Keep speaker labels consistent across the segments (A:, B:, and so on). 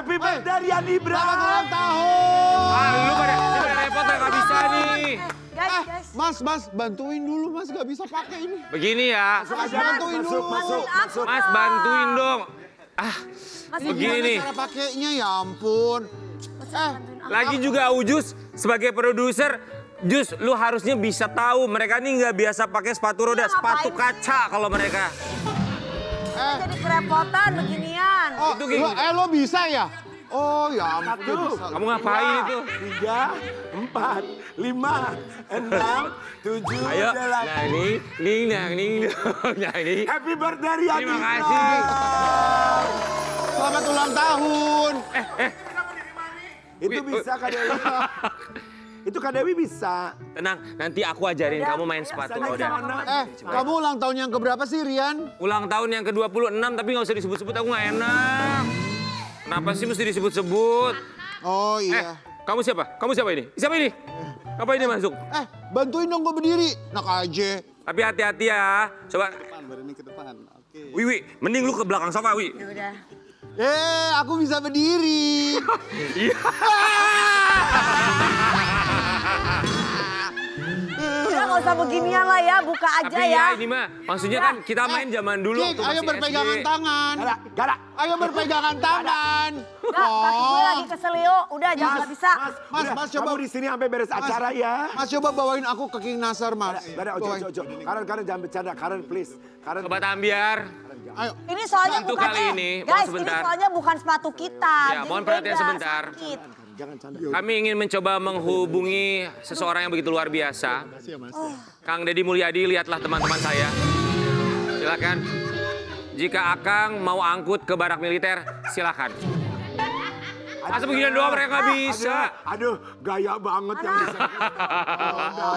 A: Happy birthday Rian Ibra.
B: Selamat ulang tahun.
C: Lu pada repot nggak bisa nih.
D: Guys.
B: Mas, bantuin dulu Mas, gak bisa pakai ini.
C: Begini ya.
B: Mas, bantuin dulu.
A: Masuk.
C: Mas bantuin dong. Begini nih.
B: Cara pakainya ya ampun.
C: Lagi juga Ujus sebagai produser, Jus, lu harusnya bisa tahu mereka nih nggak biasa pakai sepatu roda, sepatu kaca kalau mereka.
D: Jadi kerepotan beginian.
B: Oh,
C: Itu kayak-
B: lo bisa ya? Oh ya ampun.
C: Kamu ngapain itu?
A: 3, 4, 5, 6, 7,
C: Ayo,
A: 8.
C: nah ini.
A: Happy birthday Rian
C: Terima
A: Ibra.
C: kasih.
B: Selamat ulang tahun.
A: Itu bisa Kak Dewi. Itu Kak Dewi bisa.
C: Tenang, nanti aku ajarin kamu main sepatu roda.
B: Kamu ulang tahun yang keberapa sih Rian?
C: Ulang tahun yang ke-26 tapi nggak usah disebut-sebut, aku nggak enak. Kenapa sih mesti disebut-sebut?
B: Oh iya.
C: Kamu siapa? Kamu siapa ini? Siapa ini? Apa ini masuk?
B: Bantuin dong gue berdiri. Nak aja.
C: Tapi hati-hati ya. Coba.
B: Baru ini ke depan. Oke.
C: Wi, mending lu ke belakang sofa, Wi.
D: Udah.
B: Aku bisa berdiri.
D: Udah nggak usah beginian lah ya, buka aja
C: Tapi
D: ya.
C: ya ini mah, maksudnya kan kita main zaman dulu.
B: Kik,
C: waktu
B: ayo
C: masih
B: berpegangan
C: SD.
B: tangan.
A: Gara.
B: Ayo berpegangan tangan.
D: Nggak, kaki gue lagi kesel Leo. Udah, jangan nggak bisa.
B: Mas, coba.
A: Kamu di sini sampai beres acara ya.
B: Mas coba bawain aku ke King Nasar, Mas.
A: Gara, ojo. Karen jangan bercanda. Karen please. Karen.
C: Sobat Ambiar.
B: Ayo.
D: Ini soalnya
C: Untuk
D: bukan,
C: kali ini, mohon
D: guys,
C: sebentar.
D: ini soalnya bukan sepatu kita.
C: Ya,
D: Jadi
C: mohon perhatian
D: beda,
C: sebentar.
D: sakit.
A: Jangan canda.
C: Kami ingin mencoba menghubungi seseorang yang begitu luar biasa. Kang Deddy Mulyadi, lihatlah teman-teman saya. Silakan. Jika Akang mau angkut ke barak militer, silakan. Masa beginian doang mereka nggak bisa.
A: Aduh, gaya banget yang bisa.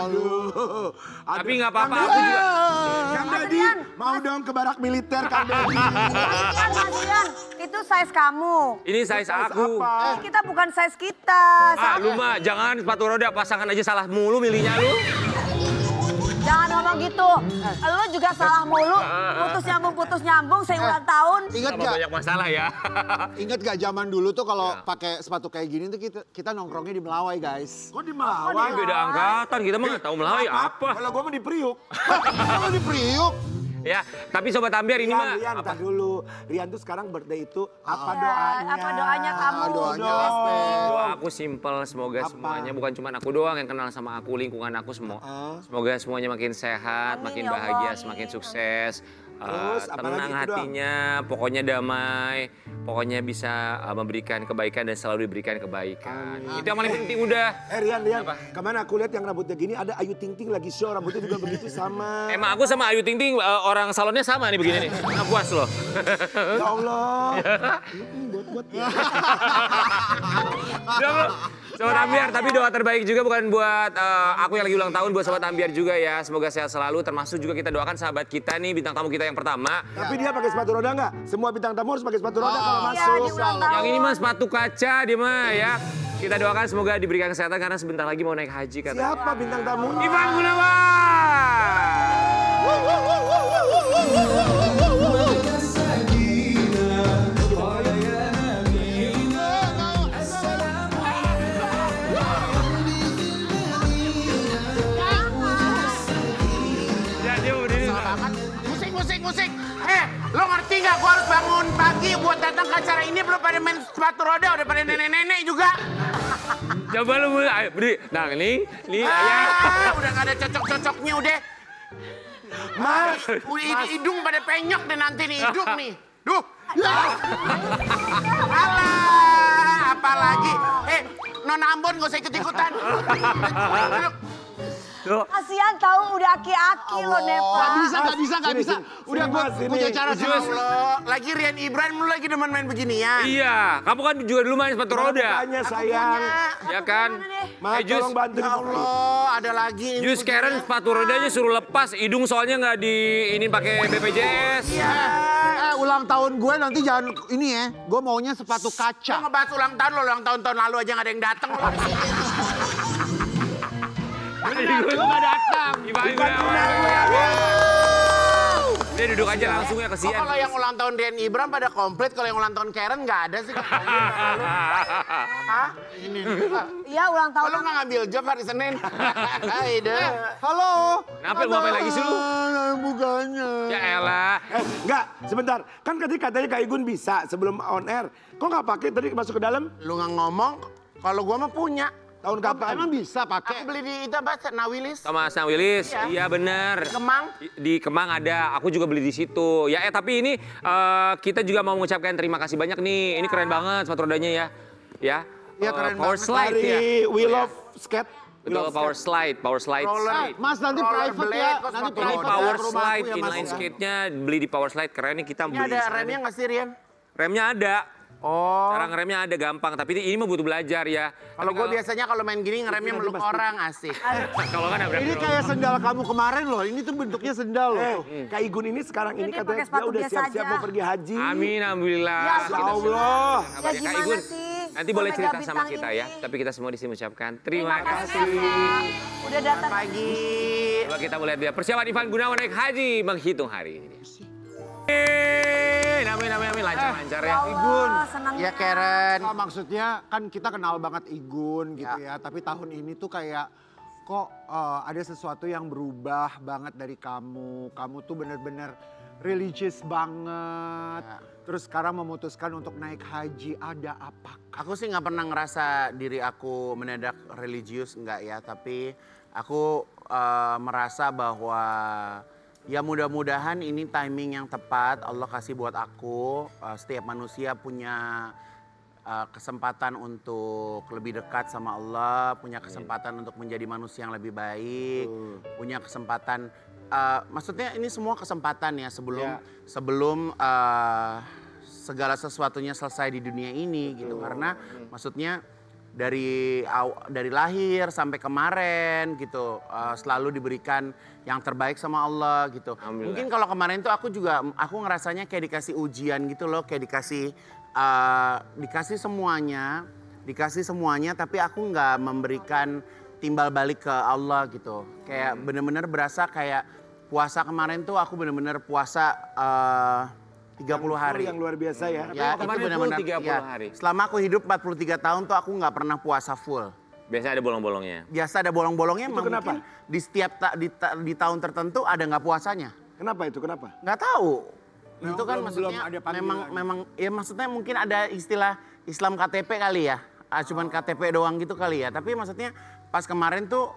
A: Aduh.
C: Tapi nggak apa-apa, aku juga.
A: Kang Deddy, mau dong ke barak militer, Kang Deddy.
D: Mas Rian, itu size kamu.
C: Ini size aku.
A: Apa?
D: Kita bukan size kita.
C: Lu mah jangan sepatu roda, pasangan aja salah mulu milihnya lu.
D: Jangan ngomong gitu. Lu juga salah mulu. Putus nyambung, saya ulang tahun.
B: Ingat
C: Sama
B: gak?
C: banyak masalah ya.
B: Ingat gak zaman dulu tuh kalau pakai sepatu kayak gini tuh kita nongkrongnya di Melawai, guys.
A: Kok di Melawai?
C: Beda angkatan, kita mah nggak tahu Melawai apa.
A: Kalau gue mau di Priuk.
B: Kalau di Priuk.
C: Ya, tapi Sobat Ambiar ini mah.
A: Rian, tar dulu. Rian tuh sekarang birthday itu apa
D: Ya,
A: doanya?
D: apa doanya kamu?
B: Doanya
A: Dong.
B: Estel.
C: Doa aku simpel, semoga semuanya bukan cuma aku doang yang kenal sama aku, lingkungan aku semua. Semoga semuanya makin sehat,
D: Amin,
C: makin
D: ya
C: bahagia,
D: Allah,
C: semakin
D: amin.
C: sukses.
A: Terus, apalagi
C: Tenang
A: itu doang?
C: hatinya, pokoknya damai, pokoknya bisa memberikan kebaikan dan selalu diberikan kebaikan. Itu yang paling penting udah.
A: Rian, kemana aku lihat yang rambutnya gini ada Ayu Ting Ting lagi show, rambutnya juga begitu sama.
C: Emang aku sama Ayu Ting Ting orang salonnya sama nih begini nih. Nggak puas loh.
A: Ya Allah. Buat.
C: Sobat Ambiar, tapi doa terbaik juga bukan buat aku yang lagi ulang tahun, buat Sobat Ambiar juga ya. Semoga sehat selalu, termasuk juga kita doakan sahabat kita nih, bintang tamu kita yang pertama.
A: Tapi dia pakai sepatu roda nggak? Semua bintang tamu harus pakai sepatu roda kalau
D: Iya,
A: masuk.
D: di ulang tahun.
C: Yang ini mah sepatu kaca dia mah ya. Kita doakan semoga diberikan kesehatan karena sebentar lagi mau naik haji katanya.
A: Siapa bintang tamu?
C: Ivan Gunawan.
E: Musik. Lo ngerti nggak? Gua harus bangun pagi buat datang ke acara ini, belum pada main sepatu roda, udah pada nenek-nenek juga.
C: Coba lu mulai, ayo berdiri. Nah ini ya.
E: Udah nggak ada cocok-cocoknya udah. Mas, hidung pada penyok deh nanti nih hidung nih. Duh. Alah, apalagi. Nona Ambon nggak usah ikut-ikutan.
D: Kasihan tahu udah aki-aki lo Nepa.
B: Gak bisa. Udah gue punya cara sama
E: Allah, lagi Rian Ibran lu lagi demen main beginian.
C: Iya, kamu kan juga dulu main sepatu roda.
A: Tanya sayang.
C: Ya kan?
A: Mas,
C: Jus,
A: tolong bantu.
E: Ya Allah, ada lagi.
C: Jus Karen sepatu rodanya suruh lepas, hidung soalnya nggak di ini pakai BPJS.
E: Iya.
B: ulang tahun gue nanti jangan ini ya. Gue maunya sepatu
E: Lo
B: kaca.
E: ngebahas ulang tahun lo, ulang tahun-tahun lalu aja nggak ada yang datang lo.
C: Gue nggak datang. Ivan Gunawan. Dia duduk aja aja langsung ya,
E: Kok
C: kesian.
E: kalau yang ulang tahun Rian Ibram pada komplit, kalau yang ulang tahun Karen nggak ada sih. Hah? Ini.
D: Iya ulang tahun.
E: Kalau nggak ngambil job hari Senin. Ide.
B: Halo.
C: Kenapa lu ngapain lagi sih lu?
B: Bukannya.
C: Ya elah.
A: Enggak, sebentar. Kan katanya Kak Igun bisa sebelum on air. Kok nggak pakai tadi masuk ke dalam?
E: Lu nggak ngomong, kalau gua mah punya.
A: Tahun kapan?
B: Emang bisa
E: Aku
B: pakai?
E: beli di itu apa? Nawilis.
C: Thomas Willis, iya bener.
E: Kemang.
C: Di Kemang ada, aku juga beli di situ. Ya tapi ini kita juga mau mengucapkan terima kasih banyak nih. Ini keren banget sepatu rodanya ya. Ya.
B: Iya, keren
C: Power
B: banget.
C: slide
A: Dari
C: ya.
A: Wheel of Skate.
C: Betul, power slide.
E: Roller.
B: Mas nanti
E: Roller
B: private
E: blade,
B: ya.
E: kok
B: Nanti
E: sepatu
C: Ini
B: private
E: roda.
C: power
B: ke rumah aku
C: slide,
B: ya, Mas,
C: inline
B: ya.
C: skate-nya beli di power slide. Keren nih kita
E: Ini
C: beli.
E: ada
C: sana
E: remnya
C: nih.
E: nggak sih Rian?
C: Remnya ada.
E: Oh.
C: Cara ngeremnya ada gampang, tapi ini mah butuh belajar ya.
E: Kalau
C: Tapi
E: gue biasanya kalau main gini ngeremnya meluk orang asik.
C: Kalau kan ada
B: Ini kayak sendal kamu kemarin loh. Ini tuh bentuknya sendal loh.
A: Kak Igun ini sekarang ini
D: Dia
A: katanya
D: pakai
A: dia
D: sepatu
A: udah
D: biasa
A: siap-siap
D: aja.
A: mau pergi haji.
C: Amin, alhamdulillah.
D: Ya
C: Kita
A: Allah.
C: semua
D: Ya
C: kabarnya, Kak
D: gimana
C: Igun.
D: sih?
C: Nanti boleh
D: Mega
C: cerita sama
D: bintang
C: kita
D: ini.
C: ya. Tapi kita semua di sini mengucapkan
D: Terima
C: terima
D: kasih.
C: kasih.
D: Kak. Udah datang.
E: Pagi.
C: Coba kita mulai lihat persiapan Ivan Gunawan naik haji menghitung hari ini. Amin, lancar-lancar ya.
B: Igun.
D: Senang.
E: Ya Karen.
B: Oh, maksudnya kan kita kenal banget Igun gitu ya. Tapi tahun ini tuh kayak kok ada sesuatu yang berubah banget dari kamu. Kamu tuh bener-bener religious banget.
E: Ya.
B: Terus sekarang memutuskan untuk naik haji. Ada apa?
E: Aku sih nggak pernah ngerasa diri aku mendadak religius, enggak ya. Tapi aku merasa bahwa ya mudah-mudahan ini timing yang tepat Allah kasih buat aku. Setiap manusia punya kesempatan untuk lebih dekat sama Allah, punya kesempatan untuk menjadi manusia yang lebih baik, punya kesempatan. Maksudnya ini semua kesempatan ya sebelum segala sesuatunya selesai di dunia ini gitu. Karena maksudnya dari lahir sampai kemarin gitu selalu diberikan yang terbaik sama Allah gitu. Mungkin kalau kemarin tuh aku ngerasanya kayak dikasih ujian gitu loh, kayak dikasih semuanya tapi aku nggak memberikan timbal balik ke Allah gitu. Kayak bener-bener berasa kayak puasa kemarin tuh aku bener-bener puasa 30 hari.
A: Yang luar biasa ya.
E: Ya, itu
C: kemarin full
E: benar-benar
C: 30 hari.
E: Selama aku hidup 43 tahun tuh aku nggak pernah puasa full.
C: Biasanya ada bolong-bolongnya.
E: Biasa ada bolong-bolongnya,
A: Itu
E: emang
A: kenapa?
E: mungkin di setiap di tahun tertentu ada nggak puasanya.
A: Kenapa itu? Kenapa?
E: Nggak tahu.
B: Memang
E: Itu kan
B: belum
E: maksudnya
B: ada panggilan.
E: memang ya maksudnya mungkin ada istilah Islam KTP kali ya. Cuman KTP doang gitu kali ya. Tapi maksudnya pas kemarin tuh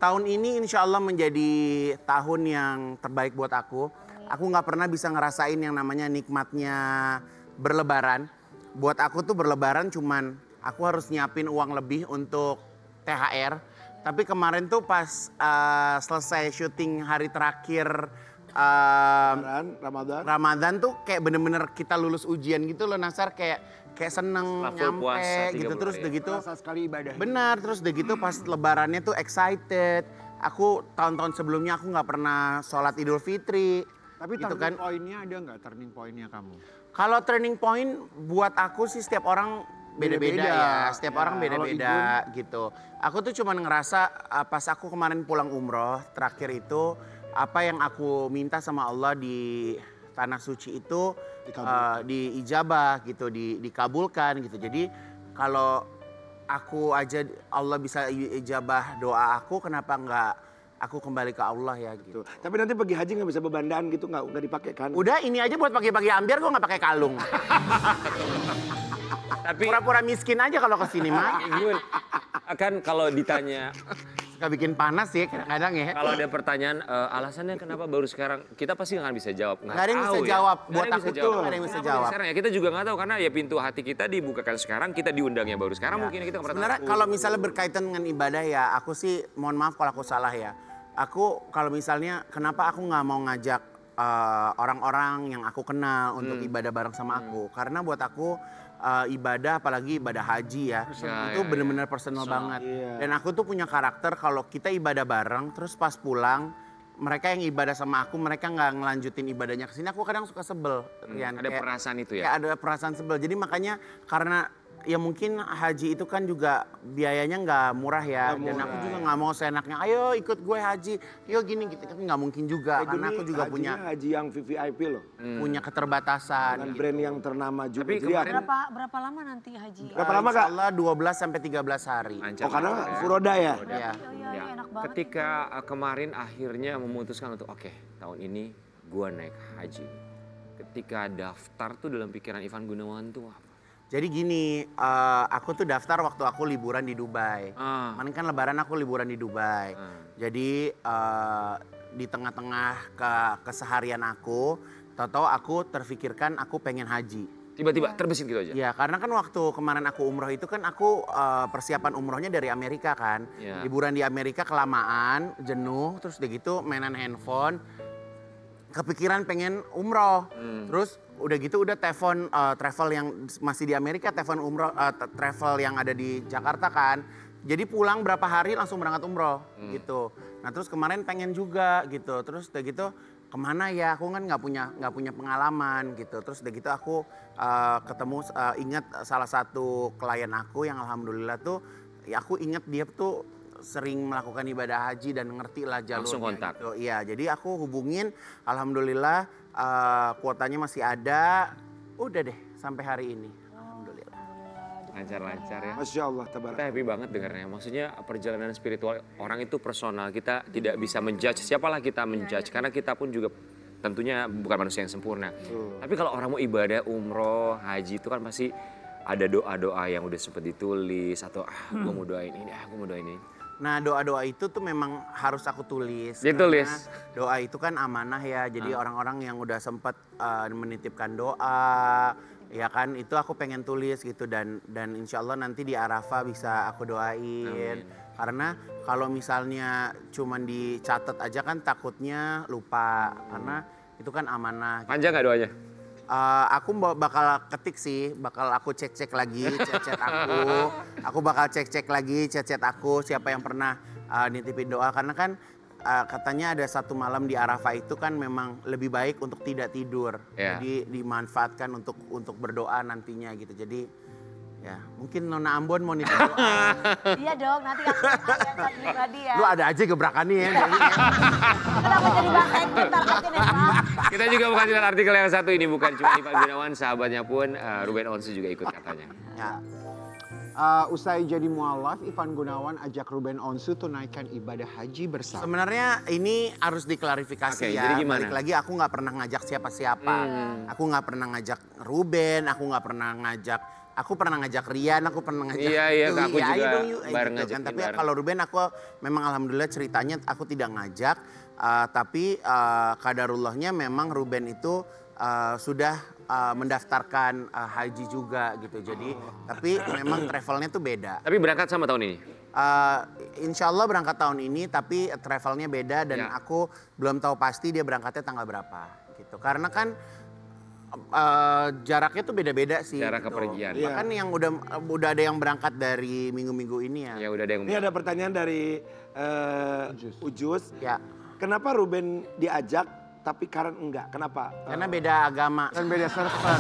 E: tahun ini insya Allah menjadi tahun yang terbaik buat aku. Aku nggak pernah bisa ngerasain yang namanya nikmatnya berlebaran. Buat aku tuh berlebaran cuman aku harus nyiapin uang lebih untuk THR. Tapi kemarin tuh pas selesai syuting hari terakhir Ramadan tuh kayak bener-bener kita lulus ujian gitu loh Nasar, kayak seneng
C: Setelah full puasa
E: nyampe
C: 30
E: gitu terus
C: hari.
E: udah gitu.
B: Rasa sekali ibadah.
E: Benar, terus udah gitu pas lebarannya tuh excited. Aku tahun-tahun sebelumnya aku nggak pernah sholat Idul Fitri.
B: Tapi
E: gitu
B: turning
E: kan.
B: pointnya ada nggak turning pointnya kamu?
E: Kalau turning point buat aku sih setiap orang beda-beda ya. Setiap
B: Ya,
E: orang beda-beda gitu. Aku tuh cuman ngerasa pas aku kemarin pulang umroh terakhir itu apa yang aku minta sama Allah di tanah suci itu diijabah gitu, dikabulkan gitu. Jadi kalau aku aja Allah bisa ijabah doa aku, kenapa nggak aku kembali ke Allah ya gitu.
A: Tapi nanti pergi haji nggak bisa bebandan gitu, nggak dipakai kan?
E: Udah ini aja buat pagi-pagi ambiar gue nggak pakai kalung.
C: Tapi
E: Pura-pura miskin aja kalau kesini mah.
C: Igun, kan kalau ditanya,
E: Suka bikin panas ya kadang-kadang ya.
C: kalau ada pertanyaan alasannya kenapa baru sekarang, kita pasti nggak bisa jawab.
E: Nggak ada yang bisa
C: tahu ya.
E: jawab.
C: Nggak
E: Buat
C: ada yang
E: aku
C: bisa
E: tuh
C: jawab.
E: nggak ada yang bisa
C: Kenapa
E: jawab.
C: Sekarang ya kita juga nggak tahu karena ya pintu hati kita dibukakan sekarang, kita diundangnya baru sekarang mungkin kita nggak pernah
E: Sebenarnya
C: tahu.
E: kalau misalnya berkaitan dengan ibadah ya, aku sih mohon maaf kalau aku salah ya. Aku kalau misalnya kenapa aku nggak mau ngajak orang-orang yang aku kenal untuk ibadah bareng sama aku. Karena buat aku ibadah apalagi ibadah haji ya, itu benar-benar personal banget. Dan aku tuh punya karakter kalau kita ibadah bareng terus pas pulang mereka yang ibadah sama aku, mereka nggak ngelanjutin ibadahnya ke sini, aku kadang suka sebel. Rian.
C: ada perasaan itu ya?
E: Kayak ada perasaan sebel. Jadi makanya karena ya mungkin haji itu kan juga biayanya nggak murah ya. Dan aku juga nggak mau seenaknya, ayo ikut gue haji, yuk gini gitu. Tapi nggak mungkin juga, karena aku juga punya
A: haji yang VVIP loh.
E: punya keterbatasan.
A: Dengan
E: gitu.
A: brand yang ternama juga.
C: Tapi
A: Jadi
C: kemarin-
D: Berapa lama nanti haji?
A: Berapa lama, Kak?
E: Insya Allah 12 sampai 13 hari.
C: Lancar
A: Oh, karena
C: banget ya.
A: furoda ya?
E: Iya.
C: Ya.
D: Enak banget.
C: Ketika kemarin akhirnya memutuskan untuk oke, tahun ini gua naik haji. Ketika daftar tuh dalam pikiran Ivan Gunawan tuh apa?
E: Jadi gini, aku tuh daftar waktu aku liburan di Dubai.
C: Ah.
E: Kemarin kan lebaran aku liburan di Dubai. Jadi di tengah-tengah keseharian aku, tahu-tahu aku terfikirkan aku pengen haji.
C: Tiba-tiba terbesit gitu aja.
E: Ya karena kan waktu kemarin aku umroh itu kan aku persiapan umrohnya dari Amerika kan.
C: Ya.
E: Liburan di Amerika kelamaan, jenuh, terus udah gitu mainan handphone. Kepikiran pengen umroh. Terus udah gitu udah telepon travel yang masih di Amerika, telepon umroh travel yang ada di Jakarta kan. Jadi pulang berapa hari langsung berangkat umroh gitu. Nah terus kemarin pengen juga gitu. Terus udah gitu kemana ya? Aku kan nggak punya pengalaman gitu. Terus udah gitu aku ketemu ingat salah satu klien aku yang alhamdulillah tuh ya aku ingat dia tuh sering melakukan ibadah haji dan ngerti lah jalurnya.
C: Langsung kontak.
E: Gitu. Iya, jadi aku hubungin, alhamdulillah kuotanya masih ada, udah deh sampai hari ini. Alhamdulillah.
C: Lancar-lancar ya.
A: Masya Allah, tabarak.
C: Kita happy banget dengarnya. Maksudnya perjalanan spiritual orang itu personal. Kita tidak bisa menjudge. Siapalah kita menjudge. Karena kita pun juga tentunya bukan manusia yang sempurna. Tapi kalau orang mau ibadah, umroh, haji itu kan pasti ada doa-doa yang udah sempat ditulis. Atau gue mau doain ini, gue mau doain ini.
E: Nah doa-doa itu tuh memang harus aku tulis.
C: Ditulis.
E: Karena doa itu kan amanah ya. Jadi orang-orang yang udah sempat menitipkan doa, ya kan itu aku pengen tulis gitu dan insya Allah nanti di Arafah bisa aku doain. Karena kalau misalnya cuman dicatat aja kan takutnya lupa. Karena itu kan amanah.
C: Panjang nggak doanya?
E: Aku bakal ketik sih, bakal aku cek-cek lagi chat-chat aku. Aku bakal cek-cek lagi chat-chat aku siapa yang pernah nitipin doa. Karena kan katanya ada satu malam di Arafah itu kan memang lebih baik untuk tidak tidur.
C: Yeah.
E: Jadi dimanfaatkan untuk berdoa nantinya gitu. Jadi ya mungkin Nona Ambon mau nitip doa.
D: Iya dong, nanti aku angkat pribadi ya.
E: Lu ada aja gebrakannya ya.
D: Kenapa jadi bahasa bentar aja nih, Pak?
C: Kita juga bukan cuma artikel yang satu ini. Bukan cuma Ivan Gunawan, sahabatnya pun Ruben Onsu juga ikut katanya.
E: Ya.
B: Usai jadi mualaf, Ivan Gunawan ajak Ruben Onsu tunaikan ibadah haji bersama.
E: Sebenarnya ini harus diklarifikasi
C: Oke,
E: ya.
C: jadi gimana?
E: Balik lagi aku nggak pernah ngajak siapa-siapa. Aku nggak pernah ngajak Ruben, aku nggak pernah ngajak. Aku pernah ngajak Rian, aku pernah ngajak.
C: Iya,
E: Yui,
C: aku
E: ayo
C: juga
E: dong, yuk,
C: bareng
E: gitu
C: ngajakin
E: Tapi
C: bareng.
E: kalau Ruben aku memang alhamdulillah ceritanya aku tidak ngajak. Tapi kadarullahnya memang Ruben itu sudah mendaftarkan haji juga gitu. Jadi tapi memang travelnya tuh beda.
C: Tapi berangkat sama tahun ini?
E: Insya Allah berangkat tahun ini tapi travelnya beda dan
C: Ya.
E: aku belum tahu pasti dia berangkatnya tanggal berapa gitu. Karena kan jaraknya tuh beda-beda sih.
C: Jarak
E: gitu.
C: kepergian.
E: Bahkan yang udah ada yang berangkat dari minggu-minggu ini ya.
C: Ya udah ada yang
A: Ini ada pertanyaan dari Ujus.
E: Ya.
A: Kenapa Ruben diajak tapi Karen enggak? Kenapa?
E: Karena beda agama.
B: Dan beda server.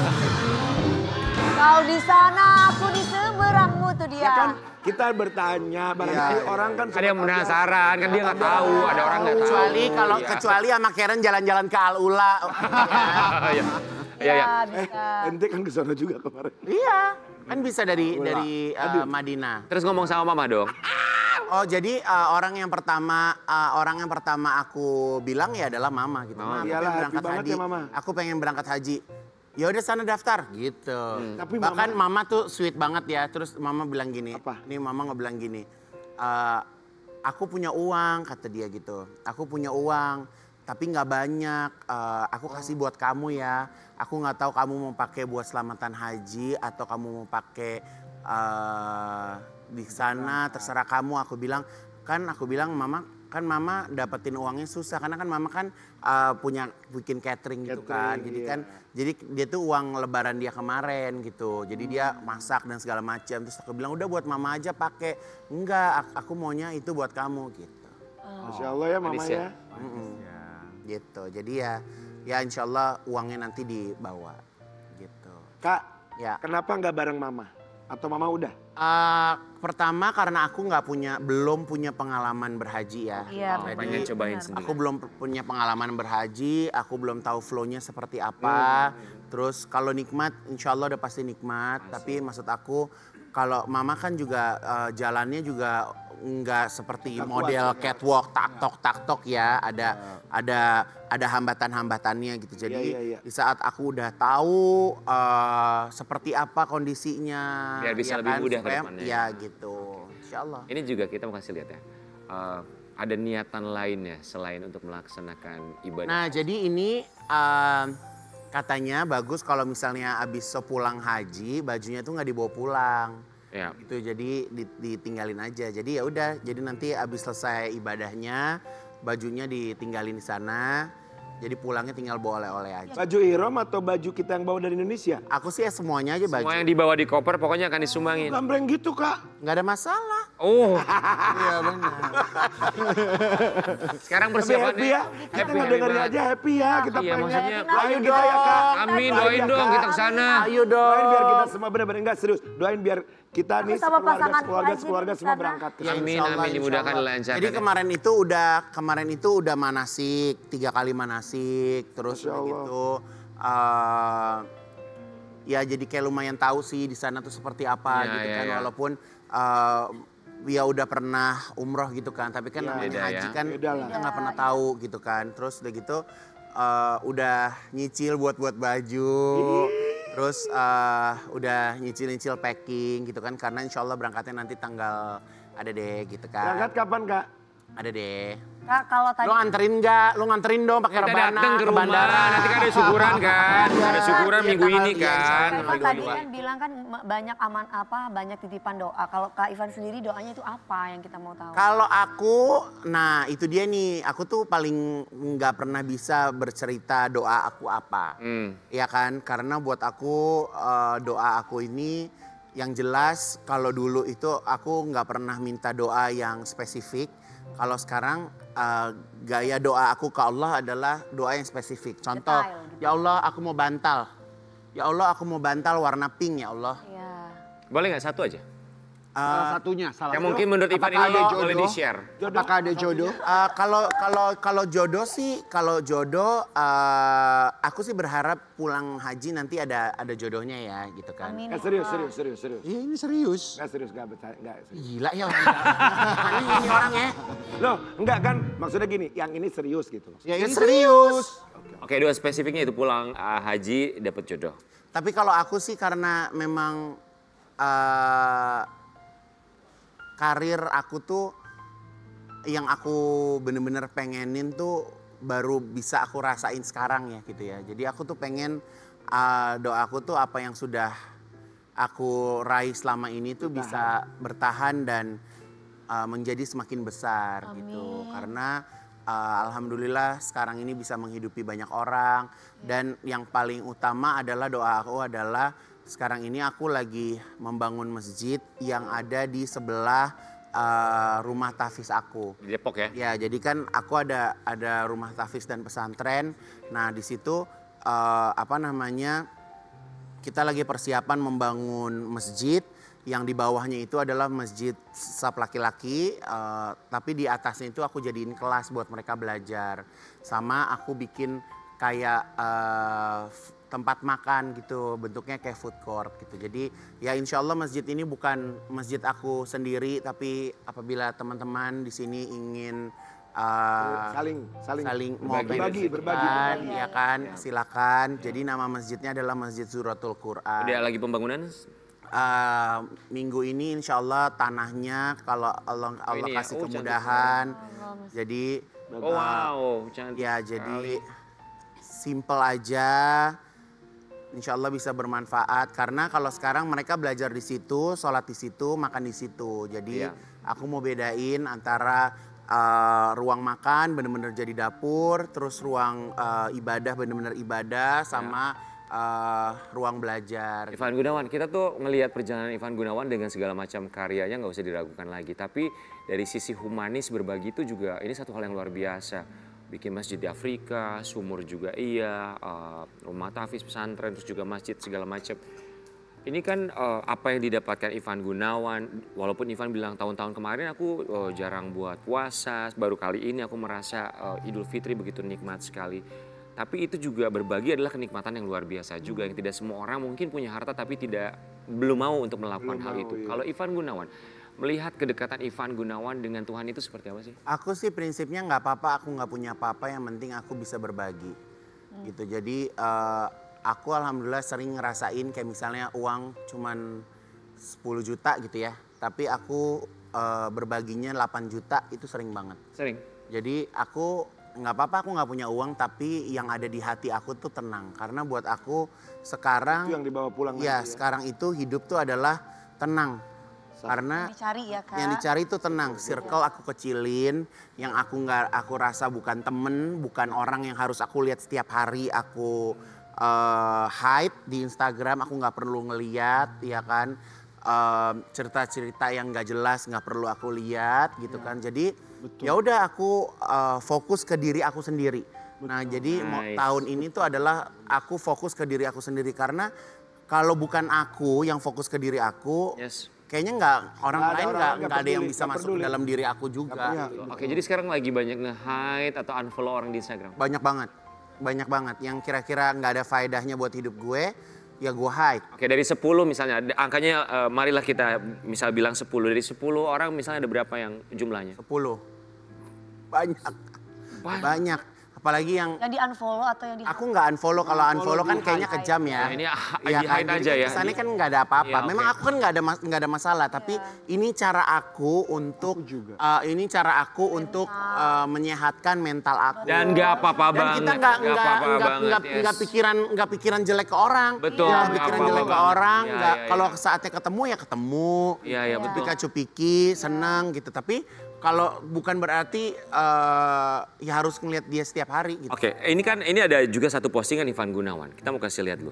D: Kau di sana, aku di seberangmu tuh dia.
A: Ya kan kita bertanya, barangkali orang kan
C: ada yang penasaran, kan dia nggak tahu, ada orang nggak tahu.
E: Kecuali kalau
C: Iya.
E: kecuali sama Karen jalan-jalan ke Al-Ula.
C: Iya. Iya, iya.
D: Bisa.
A: ente kan ke sana juga kemarin.
E: Iya, kan bisa dari Madinah.
C: Terus ngomong sama mama dong.
E: Oh jadi orang yang pertama aku bilang ya adalah mama gitu. Ma, aku
A: iyalah,
E: pengen
A: happy banget ya, Mama.
E: Aku pengen berangkat haji. Ya udah sana daftar gitu.
A: Tapi
E: Bahkan mama tuh sweet banget ya. Terus mama bilang gini.
A: Apa?
E: Nih mama bilang gini. Aku punya uang kata dia gitu. Aku punya uang tapi nggak banyak. Aku kasih buat kamu ya. Aku nggak tahu kamu mau pakai buat selamatan haji atau kamu mau pakai di sana terserah kamu. Aku bilang mama dapetin uangnya susah karena kan mama kan bikin catering gitu kan. Jadi kan jadi dia tuh uang lebaran dia kemarin gitu. Jadi dia masak dan segala macam. Terus aku bilang udah buat mama aja pakai. Enggak, aku maunya itu buat kamu gitu.
A: Masya Allah ya mama
C: Manis ya.
A: ya.
E: Gitu. Jadi ya insya Allah uangnya nanti dibawa gitu.
A: Kak,
E: Ya.
A: kenapa nggak bareng mama? Atau mama udah?
E: Pertama karena aku belum punya pengalaman berhaji ya.
D: Iya,
E: Jadi,
C: pengen cobain sendiri.
E: aku belum punya pengalaman berhaji, aku belum tahu flow-nya seperti apa. Terus kalau nikmat, insya Allah udah pasti nikmat. Tapi maksud aku, kalau mama kan juga jalannya juga nggak seperti model catwalk tak tok ya, ada hambatan-hambatannya gitu. Jadi
A: Iya.
E: di saat aku udah tahu seperti apa kondisinya,
C: Biar bisa
E: ya
C: lebih
E: kan,
C: mudah ke
E: supaya-
C: depannya.
E: Ya gitu, insya Allah.
C: Ini juga kita mau kasih lihat ya. Ada niatan lainnya selain untuk melaksanakan ibadah.
E: Nah jadi ini katanya bagus kalau misalnya abis sepulang haji bajunya tuh nggak dibawa pulang.
C: Ya.
E: Gitu jadi ditinggalin aja. Jadi ya udah, jadi nanti abis selesai ibadahnya bajunya ditinggalin di sana. Jadi pulangnya tinggal bawa oleh-oleh aja.
A: Baju ihram atau baju kita yang bawa dari Indonesia?
E: Aku sih ya semuanya aja baju.
C: Semua yang dibawa di koper pokoknya akan disumbangin.
A: Gambreng gitu kak.
E: Nggak ada masalah.
C: Oh,
B: Iya benar.
C: sekarang
A: Tapi
C: persiapannya
A: happy ya. Kita ngedengerin
C: banget.
A: aja happy ya. Kita
C: Iya,
A: pengen.
C: maksudnya-
A: Doain kita ya kak.
C: Amin,
A: Doain
C: doain
A: ya,
C: dong
A: Kak.
C: kita ke sana.
E: Ayo dong.
A: Doain biar kita semua benar-benar enggak serius. Doain biar kita nih
D: sama pasangan
A: sekeluarga
D: lagi
A: semua
D: di sana.
A: berangkat ke
E: Ya,
A: sana.
C: Amin,
E: insya Allah,
C: amin, dimudahkan,
E: insya Allah.
C: dilancarkan
E: Jadi
C: ya.
E: kemarin itu udah manasik, 3 kali manasik, terus
A: Masya
E: udah
A: Allah.
E: gitu. Ya jadi kayak lumayan tahu sih di sana tuh seperti apa
C: Ya,
E: gitu
C: ya,
E: kan,
C: ya.
E: walaupun ya udah pernah umroh gitu kan, tapi kan
A: Ya,
E: namanya
C: beda
E: haji
C: ya.
E: kan
A: Beda lah.
E: kita nggak pernah tahu gitu kan. Terus udah gitu udah nyicil buat baju. Terus udah nyicil-nyicil packing gitu kan, karena insya Allah berangkatnya nanti tanggal ada deh gitu
A: Berangkat
E: kan.
A: kapan kak?
E: Ada deh.
D: Kak, kalau tadi
E: Lo nganterin nggak? Lo nganterin dong pakai
C: Kita
E: rebana
C: datang ke
E: ke
C: rumah,
E: bandara.
C: nanti kan ada syukuran kan. Ada syukuran
E: Iya,
C: minggu
E: tanggal
C: ini
E: 3 insya
C: kan.
E: Allah.
D: Kak Ivan tadi
E: 22.
D: kan bilang kan banyak titipan doa. Kalau Kak Ivan sendiri doanya itu apa yang kita mau tahu?
E: Kalau aku, nah itu dia nih, aku tuh paling nggak pernah bisa bercerita doa aku apa. Ya kan, karena buat aku doa aku ini yang jelas kalau dulu itu aku nggak pernah minta doa yang spesifik. Kalau sekarang gaya doa aku ke Allah adalah doa yang spesifik. Contoh,
D: Detail gitu.
E: ya Allah aku mau bantal. Ya Allah aku mau bantal warna pink ya Allah.
D: Iya.
C: Boleh nggak satu aja?
B: Salah satunya, salah
C: Yang
B: satu.
C: mungkin menurut Ivan
B: Apakah
C: ini
B: ada jodoh?
C: boleh di-share.
B: Apakah ada jodoh?
E: Kalau jodoh sih, aku sih berharap pulang haji nanti ada jodohnya ya gitu kan.
D: Amin.
A: Serius.
B: Iya ini serius.
A: Nggak serius, nggak bercanda, nggak serius.
E: Gila ya orang. Aneh ini orangnya.
A: Loh, enggak kan? Maksudnya gini, yang ini serius gitu.
B: Ya
E: Ya
B: ini
E: serius.
C: Oke, doa spesifiknya itu pulang haji dapat jodoh.
E: Tapi kalau aku sih karena memang karir aku tuh yang aku bener-bener pengenin tuh baru bisa aku rasain sekarang ya gitu ya. Jadi aku tuh pengen doaku tuh apa yang sudah aku raih selama ini tuh bisa bertahan dan menjadi semakin besar gitu. Karena alhamdulillah sekarang ini bisa menghidupi banyak orang dan yang paling utama adalah doa aku adalah sekarang ini aku lagi membangun masjid yang ada di sebelah rumah tahfiz aku.
C: Di Depok ya?
E: Ya, jadi kan aku ada rumah tahfiz dan pesantren. Nah, di situ kita lagi persiapan membangun masjid yang di bawahnya itu adalah masjid saf laki-laki, tapi di atasnya itu aku jadiin kelas buat mereka belajar. Sama aku bikin kayak tempat makan gitu, bentuknya kayak food court gitu. Jadi ya insya Allah masjid ini bukan masjid aku sendiri, tapi apabila teman-teman di sini ingin saling mau
A: Berbagi.
E: ya kan, silakan. Jadi nama masjidnya adalah Masjid Suratul Quran.
C: Udah lagi pembangunan?
E: Minggu ini insya Allah tanahnya kalau Allah
C: ini ya?
E: kasih
C: Oh, cantik
E: kemudahan, jadi
C: Oh wow, cantik.
E: ya jadi simple aja. Insya Allah bisa bermanfaat karena kalau sekarang mereka belajar di situ, sholat di situ, makan di situ. Jadi
C: Iya.
E: aku mau bedain antara ruang makan bener-bener jadi dapur, terus ruang ibadah bener-bener ibadah, sama ruang belajar.
C: Ivan Gunawan, kita tuh ngelihat perjalanan Ivan Gunawan dengan segala macam karyanya nggak usah diragukan lagi. Tapi dari sisi humanis berbagi itu juga ini satu hal yang luar biasa. Bikin masjid di Afrika, sumur juga iya, rumah tahfiz, pesantren, terus juga masjid segala macam. Ini kan apa yang didapatkan Ivan Gunawan, walaupun Ivan bilang tahun-tahun kemarin aku jarang buat puasa, baru kali ini aku merasa Idul Fitri begitu nikmat sekali. Tapi itu juga berbagi adalah kenikmatan yang luar biasa juga, yang tidak semua orang mungkin punya harta tapi belum mau untuk melakukan hal itu. Kalau Ivan Gunawan, melihat kedekatan Ivan Gunawan dengan Tuhan itu seperti apa sih?
E: Aku sih prinsipnya nggak apa-apa, aku nggak punya apa-apa, yang penting aku bisa berbagi. Gitu, jadi aku alhamdulillah sering ngerasain kayak misalnya uang cuman 10 juta gitu ya. Tapi aku berbaginya 8 juta itu sering banget.
C: Sering?
E: Jadi aku nggak apa-apa, aku nggak punya uang, tapi yang ada di hati aku tuh tenang. Karena buat aku sekarang,
A: Itu yang dibawa pulang
E: ya
A: nanti ya.
E: sekarang itu hidup tuh adalah tenang. Karena
D: Dicari ya Kak.
E: yang dicari itu tenang. Circle aku kecilin, yang aku rasa bukan temen, bukan orang yang harus aku lihat setiap hari. Aku hide di Instagram, aku nggak perlu ngeliat, ya kan. Cerita-cerita yang nggak jelas nggak perlu aku lihat, gitu kan. Jadi ya udah aku fokus ke diri aku sendiri. Nah jadi tahun ini tuh adalah aku fokus ke diri aku sendiri, karena kalau bukan aku yang fokus ke diri aku. Kayaknya orang lain nggak ada yang bisa masuk ke dalam diri aku juga.
C: Oke, jadi sekarang lagi banyak nge-hide atau unfollow orang di Instagram?
E: Banyak banget. Yang kira-kira nggak ada faedahnya buat hidup gue, ya gue hide.
C: Oke, dari 10 misalnya, angkanya marilah kita misal bilang 10. Dari 10 orang misalnya ada berapa yang jumlahnya?
E: 10. Banyak. Apalagi yang
D: di unfollow atau yang di
E: aku nggak unfollow. Kalau unfollow kan kayaknya kejam ya.
C: Nah, ini
E: Iya kan,
C: hide aja ya.
E: Kesannya kan nggak ada apa-apa.
C: Iya,
E: Memang aku kan nggak ada masalah. Tapi ini cara aku untuk menyehatkan mental aku.
C: Dan nggak apa-apa
E: Dan
C: banget.
E: kita nggak pikiran jelek ke orang.
C: Betul.
E: Nggak
C: nggak
E: pikiran
C: apa-apa
E: jelek ke
C: banget.
E: orang.
C: Iya,
E: Nggak,
C: iya,
E: kalau
C: iya.
E: saatnya ketemu ya ketemu.
C: Iya, betul.
E: Pika cupiki, senang gitu. Tapi kalau bukan berarti ya harus ngeliat dia setiap hari gitu.
C: Oke, ini ada juga satu postingan Ivan Gunawan. Kita mau kasih lihat dulu.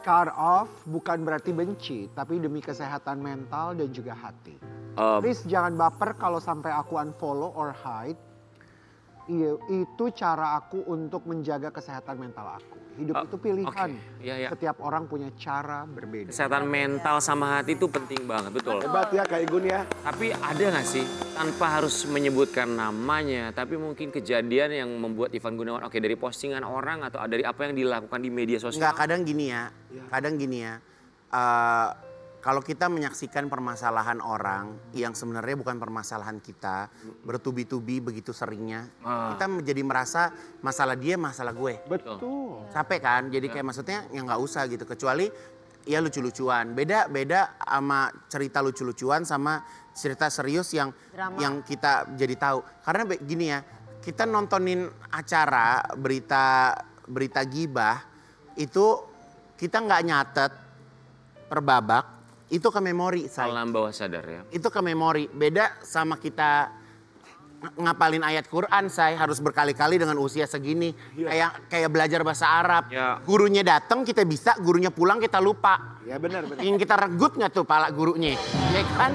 B: Cut off bukan berarti benci, tapi demi kesehatan mental dan juga hati. Please jangan baper kalau sampai aku unfollow or hide. Itu cara aku untuk menjaga kesehatan mental aku. Hidup itu pilihan.
C: Iya.
B: Setiap orang punya cara berbeda.
C: Kesehatan mental sama hati itu penting banget, betul.
A: Hebat ya Kak Igun ya.
C: Tapi ada nggak sih, tanpa harus menyebutkan namanya, tapi mungkin kejadian yang membuat Ivan Gunawan, dari postingan orang atau dari apa yang dilakukan di media sosial?
E: Enggak, kadang gini ya. Kalau kita menyaksikan permasalahan orang yang sebenarnya bukan permasalahan kita, bertubi-tubi begitu seringnya, kita menjadi merasa masalah dia, masalah gue.
B: Betul.
E: Capek kan? Jadi kayak maksudnya ya nggak usah gitu. Kecuali ya lucu-lucuan. Beda sama cerita lucu-lucuan sama cerita serius yang kita jadi tahu. Karena gini ya, kita nontonin acara berita gibah itu kita nggak nyatet per babak. Itu ke memori saya.
C: Alam bawah sadar ya.
E: Itu ke memori. Beda sama kita ngapalin ayat Quran, saya harus berkali-kali dengan usia segini. Kayak belajar bahasa Arab.
C: Ya.
E: Gurunya datang kita bisa, gurunya pulang kita lupa.
A: Ya benar.
E: Ingin kita regut nggak tuh pala gurunya? Ya kan?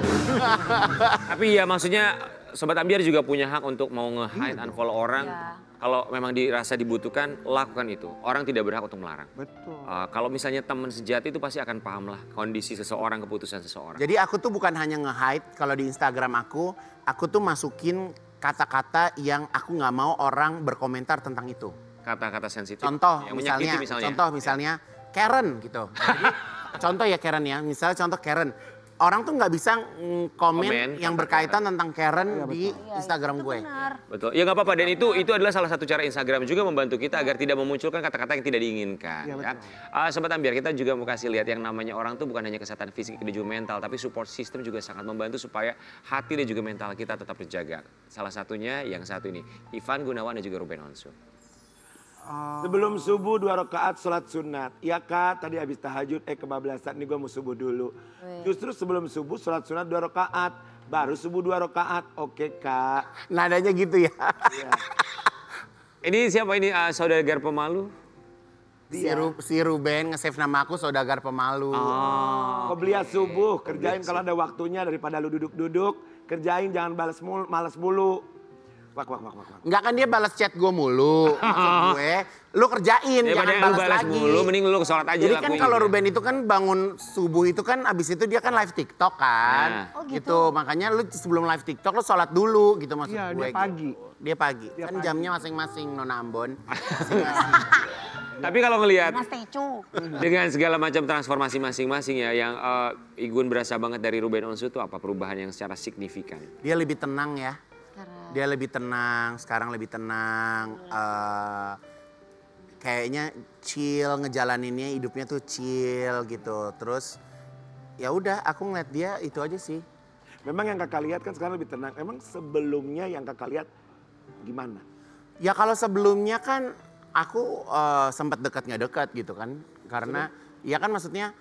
C: Tapi ya maksudnya Sobat Ambiar juga punya hak untuk mau nge-hide, unfollow orang. Kalau memang dirasa dibutuhkan, lakukan itu. Orang tidak berhak untuk melarang.
B: Betul.
C: Kalau misalnya teman sejati itu pasti akan paham lah kondisi seseorang, keputusan seseorang.
E: Jadi aku tuh bukan hanya nge-hide, kalau di Instagram aku tuh masukin kata-kata yang aku nggak mau orang berkomentar tentang itu.
C: Kata-kata sensitif.
E: Contoh
C: yang menyakiti
E: misalnya Karen gitu. Jadi, contoh ya Karen ya, misalnya contoh Karen. Orang tuh nggak bisa komen yang berkaitan tentang Karen di Instagram gue.
C: Betul. Ya nggak apa-apa, dan itu adalah salah satu cara Instagram juga membantu kita agar tidak memunculkan kata-kata yang tidak diinginkan. Ya, Sobat Ambiar, kita juga mau kasih lihat yang namanya orang tuh bukan hanya kesehatan fisik dan juga mental, tapi support system juga sangat membantu supaya hati dan juga mental kita tetap terjaga. Salah satunya yang satu ini, Ivan Gunawan dan juga Ruben Onsu.
A: Sebelum subuh 2 rakaat sholat sunat. Iya Kak, tadi habis tahajud, kebablasan nih gue mau subuh dulu. Justru sebelum subuh sholat sunat 2 rakaat. Baru subuh 2 rakaat. Oke Kak.
E: Nadanya gitu ya.
C: Ini siapa ini, saudagar pemalu?
E: Si Ruben nge-save nama aku saudagar pemalu.
A: Qobliyah subuh, kerjain kalau ada waktunya daripada lu duduk-duduk. Kerjain, jangan malas mulu. Wak.
E: Enggak kan dia balas chat gue mulu. Maksud gue, lu kerjain,
C: Daripada
E: jangan
C: lu
E: balas
C: balas
E: lagi.
C: mulu, mending lu sholat aja.
E: Jadi kan
C: lakuin
E: kalau
C: gitu.
E: Ruben itu kan bangun subuh itu kan abis itu dia kan live TikTok kan.
C: Nah.
D: Oh, gitu.
E: Gitu, makanya lu sebelum live TikTok lu sholat dulu gitu maksud
B: Iya,
E: gue.
B: dia pagi.
E: Gitu. Dia pagi.
B: Dia
E: Kan
B: pagi.
E: jamnya masing-masing Nona Ambon.
C: Tapi kalau ngelihat
D: Mas Tecu.
C: dengan segala macam transformasi masing-masing ya, yang Igun berasa banget dari Ruben Onsu itu apa perubahan yang secara signifikan?
E: Dia lebih tenang ya.
D: Sekarang.
E: Dia lebih tenang, sekarang lebih tenang. Kayaknya chill ngejalaninnya, hidupnya tuh chill gitu. Terus ya udah, aku ngeliat dia itu aja sih.
A: Memang yang kakak lihat kan sekarang lebih tenang. Emang sebelumnya yang kakak lihat gimana?
E: Ya kalau sebelumnya kan aku sempat dekat nggak dekat gitu kan. Karena ya kan maksudnya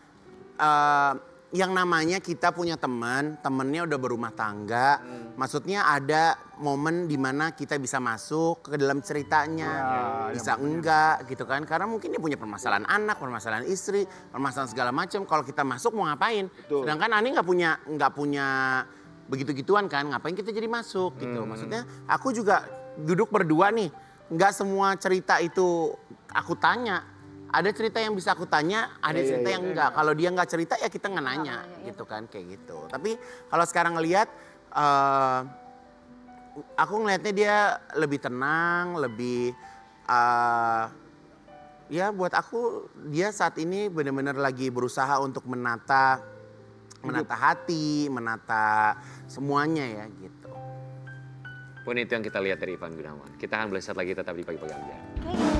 E: yang namanya kita punya teman, temennya udah berumah tangga. Maksudnya ada momen dimana kita bisa masuk ke dalam ceritanya. Bisa enggak gitu kan. Karena mungkin dia punya permasalahan anak, permasalahan istri, permasalahan segala macam. Kalau kita masuk mau ngapain?
A: Betul.
E: Sedangkan Ani nggak punya begitu-gituan kan. Ngapain kita jadi masuk gitu. Maksudnya aku juga duduk berdua nih. Nggak semua cerita itu aku tanya. Ada cerita yang bisa aku tanya, ada cerita yang enggak. Kalau dia nggak cerita ya kita nggak nanya gitu kan kayak gitu. Tapi kalau sekarang ngelihat, aku ngelihatnya dia lebih tenang, lebih ya buat aku dia saat ini benar-benar lagi berusaha untuk menata hati, menata semuanya ya gitu.
C: Pun itu yang kita lihat dari Ivan Gunawan. Kita akan melihat lagi tetap di Pagi-Pagi Ambiar.
D: Kayak